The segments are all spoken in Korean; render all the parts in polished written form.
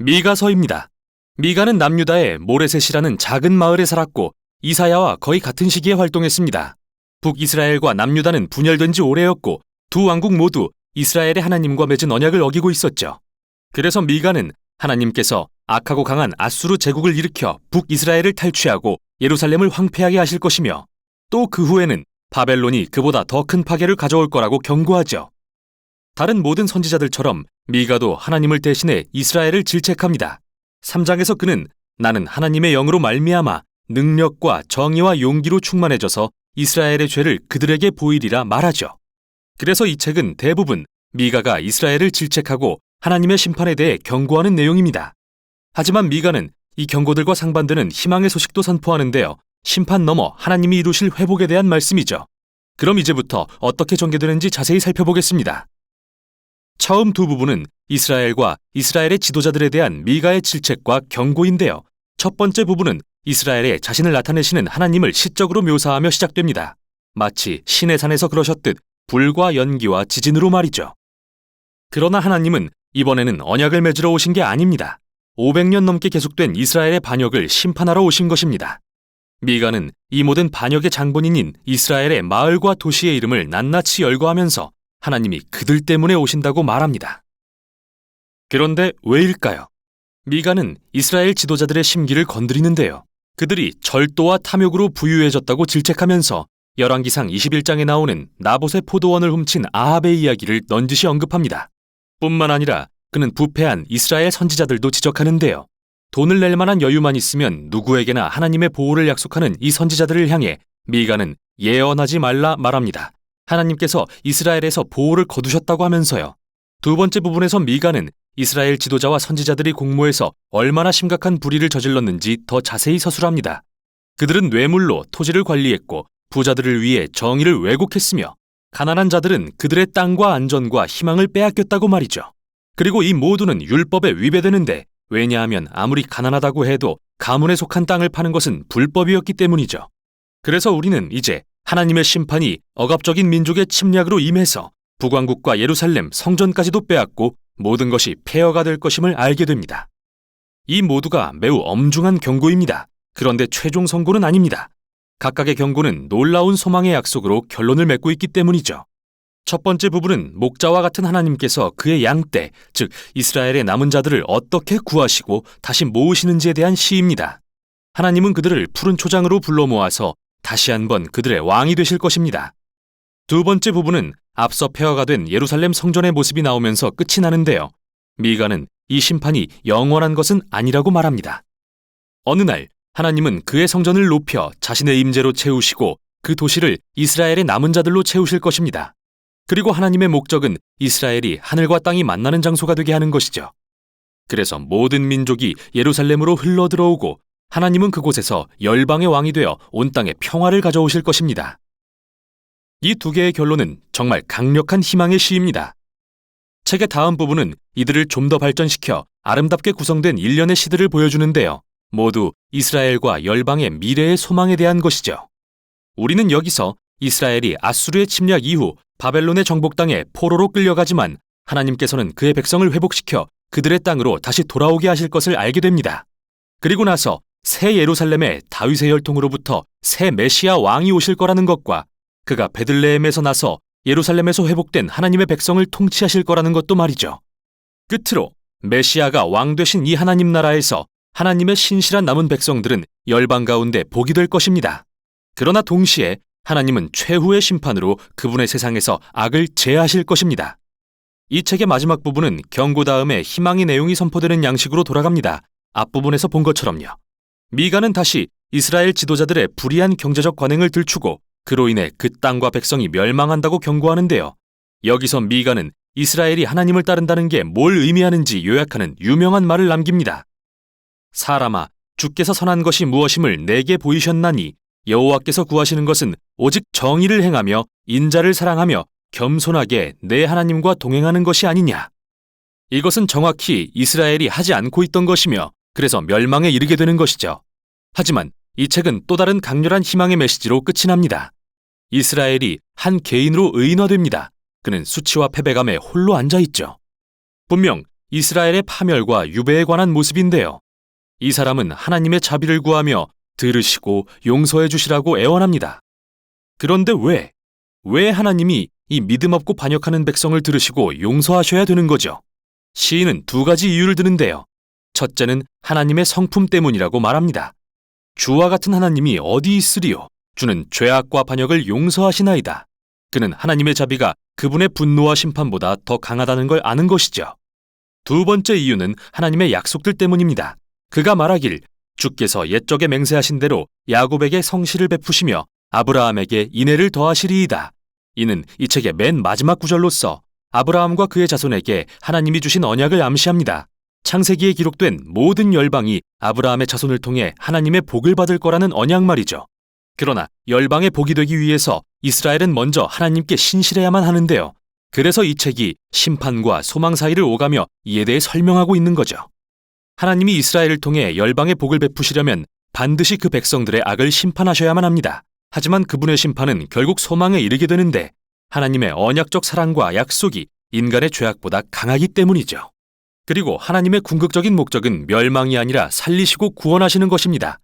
미가서입니다. 미가는 남유다의 모레셋이라는 작은 마을에 살았고 이사야와 거의 같은 시기에 활동했습니다. 북이스라엘과 남유다는 분열된 지 오래였고 두 왕국 모두 이스라엘의 하나님과 맺은 언약을 어기고 있었죠. 그래서 미가는 하나님께서 악하고 강한 아수르 제국을 일으켜 북이스라엘을 탈취하고 예루살렘을 황폐하게 하실 것이며 또 그 후에는 바벨론이 그보다 더 큰 파괴를 가져올 거라고 경고하죠. 다른 모든 선지자들처럼 미가도 하나님을 대신해 이스라엘을 질책합니다. 3장에서 그는 나는 하나님의 영으로 말미암아 능력과 정의와 용기로 충만해져서 이스라엘의 죄를 그들에게 보이리라 말하죠. 그래서 이 책은 대부분 미가가 이스라엘을 질책하고 하나님의 심판에 대해 경고하는 내용입니다. 하지만 미가는 이 경고들과 상반되는 희망의 소식도 선포하는데요. 심판 넘어 하나님이 이루실 회복에 대한 말씀이죠. 그럼 이제부터 어떻게 전개되는지 자세히 살펴보겠습니다. 처음 두 부분은 이스라엘과 이스라엘의 지도자들에 대한 미가의 질책과 경고인데요. 첫 번째 부분은 이스라엘에 자신을 나타내시는 하나님을 시적으로 묘사하며 시작됩니다. 마치 신의 산에서 그러셨듯 불과 연기와 지진으로 말이죠. 그러나 하나님은 이번에는 언약을 맺으러 오신 게 아닙니다. 500년 넘게 계속된 이스라엘의 반역을 심판하러 오신 것입니다. 미가는 이 모든 반역의 장본인인 이스라엘의 마을과 도시의 이름을 낱낱이 열거하면서 하나님이 그들 때문에 오신다고 말합니다. 그런데 왜일까요? 미가는 이스라엘 지도자들의 심기를 건드리는데요. 그들이 절도와 탐욕으로 부유해졌다고 질책하면서 열왕기상 21장에 나오는 나봇의 포도원을 훔친 아합의 이야기를 넌지시 언급합니다. 뿐만 아니라 그는 부패한 이스라엘 선지자들도 지적하는데요. 돈을 낼 만한 여유만 있으면 누구에게나 하나님의 보호를 약속하는 이 선지자들을 향해 미가는 예언하지 말라 말합니다. 하나님께서 이스라엘에서 보호를 거두셨다고 하면서요. 두 번째 부분에서 미가는 이스라엘 지도자와 선지자들이 공모해서 얼마나 심각한 불의를 저질렀는지 더 자세히 서술합니다. 그들은 뇌물로 토지를 관리했고 부자들을 위해 정의를 왜곡했으며 가난한 자들은 그들의 땅과 안전과 희망을 빼앗겼다고 말이죠. 그리고 이 모두는 율법에 위배되는데 왜냐하면 아무리 가난하다고 해도 가문에 속한 땅을 파는 것은 불법이었기 때문이죠. 그래서 우리는 이제 하나님의 심판이 억압적인 민족의 침략으로 임해서 북왕국과 예루살렘 성전까지도 빼앗고 모든 것이 폐허가 될 것임을 알게 됩니다. 이 모두가 매우 엄중한 경고입니다. 그런데 최종 선고는 아닙니다. 각각의 경고는 놀라운 소망의 약속으로 결론을 맺고 있기 때문이죠. 첫 번째 부분은 목자와 같은 하나님께서 그의 양떼, 즉 이스라엘의 남은 자들을 어떻게 구하시고 다시 모으시는지에 대한 시입니다. 하나님은 그들을 푸른 초장으로 불러 모아서 다시 한번 그들의 왕이 되실 것입니다. 두 번째 부분은 앞서 폐허가 된 예루살렘 성전의 모습이 나오면서 끝이 나는데요. 미가는 이 심판이 영원한 것은 아니라고 말합니다. 어느 날 하나님은 그의 성전을 높여 자신의 임재로 채우시고 그 도시를 이스라엘의 남은 자들로 채우실 것입니다. 그리고 하나님의 목적은 이스라엘이 하늘과 땅이 만나는 장소가 되게 하는 것이죠. 그래서 모든 민족이 예루살렘으로 흘러 들어오고 하나님은 그곳에서 열방의 왕이 되어 온 땅에 평화를 가져오실 것입니다. 이 두 개의 결론은 정말 강력한 희망의 시입니다. 책의 다음 부분은 이들을 좀 더 발전시켜 아름답게 구성된 일련의 시들을 보여주는데요. 모두 이스라엘과 열방의 미래의 소망에 대한 것이죠. 우리는 여기서 이스라엘이 아수르의 침략 이후 바벨론의 정복 땅에 포로로 끌려가지만 하나님께서는 그의 백성을 회복시켜 그들의 땅으로 다시 돌아오게 하실 것을 알게 됩니다. 그리고 나서 새 예루살렘의 다윗의 혈통으로부터 새 메시아 왕이 오실 거라는 것과 그가 베들레헴에서 나서 예루살렘에서 회복된 하나님의 백성을 통치하실 거라는 것도 말이죠. 끝으로 메시아가 왕 되신 이 하나님 나라에서 하나님의 신실한 남은 백성들은 열방 가운데 복이 될 것입니다. 그러나 동시에 하나님은 최후의 심판으로 그분의 세상에서 악을 제하실 것입니다. 이 책의 마지막 부분은 경고 다음에 희망의 내용이 선포되는 양식으로 돌아갑니다. 앞부분에서 본 것처럼요. 미가는 다시 이스라엘 지도자들의 불의한 경제적 관행을 들추고 그로 인해 그 땅과 백성이 멸망한다고 경고하는데요. 여기서 미가는 이스라엘이 하나님을 따른다는 게 뭘 의미하는지 요약하는 유명한 말을 남깁니다. 사람아, 주께서 선한 것이 무엇임을 내게 보이셨나니 여호와께서 구하시는 것은 오직 정의를 행하며 인자를 사랑하며 겸손하게 내 하나님과 동행하는 것이 아니냐. 이것은 정확히 이스라엘이 하지 않고 있던 것이며 그래서 멸망에 이르게 되는 것이죠. 하지만 이 책은 또 다른 강렬한 희망의 메시지로 끝이 납니다. 이스라엘이 한 개인으로 의인화됩니다. 그는 수치와 패배감에 홀로 앉아있죠. 분명 이스라엘의 파멸과 유배에 관한 모습인데요. 이 사람은 하나님의 자비를 구하며 들으시고 용서해 주시라고 애원합니다. 그런데 왜 하나님이 이 믿음 없고 반역하는 백성을 들으시고 용서하셔야 되는 거죠? 시인은 두 가지 이유를 드는데요. 첫째는 하나님의 성품 때문이라고 말합니다. 주와 같은 하나님이 어디 있으리요? 주는 죄악과 반역을 용서하시나이다. 그는 하나님의 자비가 그분의 분노와 심판보다 더 강하다는 걸 아는 것이죠. 두 번째 이유는 하나님의 약속들 때문입니다. 그가 말하길 주께서 옛적에 맹세하신 대로 야곱에게 성실을 베푸시며 아브라함에게 인애를 더하시리이다. 이는 이 책의 맨 마지막 구절로서 아브라함과 그의 자손에게 하나님이 주신 언약을 암시합니다. 창세기에 기록된 모든 열방이 아브라함의 자손을 통해 하나님의 복을 받을 거라는 언약 말이죠. 그러나 열방의 복이 되기 위해서 이스라엘은 먼저 하나님께 신실해야만 하는데요. 그래서 이 책이 심판과 소망 사이를 오가며 이에 대해 설명하고 있는 거죠. 하나님이 이스라엘을 통해 열방의 복을 베푸시려면 반드시 그 백성들의 악을 심판하셔야만 합니다. 하지만 그분의 심판은 결국 소망에 이르게 되는데 하나님의 언약적 사랑과 약속이 인간의 죄악보다 강하기 때문이죠. 그리고 하나님의 궁극적인 목적은 멸망이 아니라 살리시고 구원하시는 것입니다.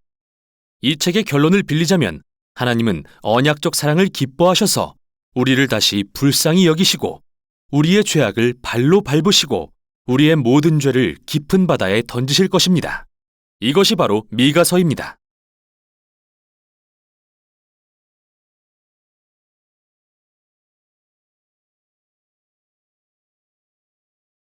이 책의 결론을 빌리자면 하나님은 언약적 사랑을 기뻐하셔서 우리를 다시 불쌍히 여기시고 우리의 죄악을 발로 밟으시고 우리의 모든 죄를 깊은 바다에 던지실 것입니다. 이것이 바로 미가서입니다.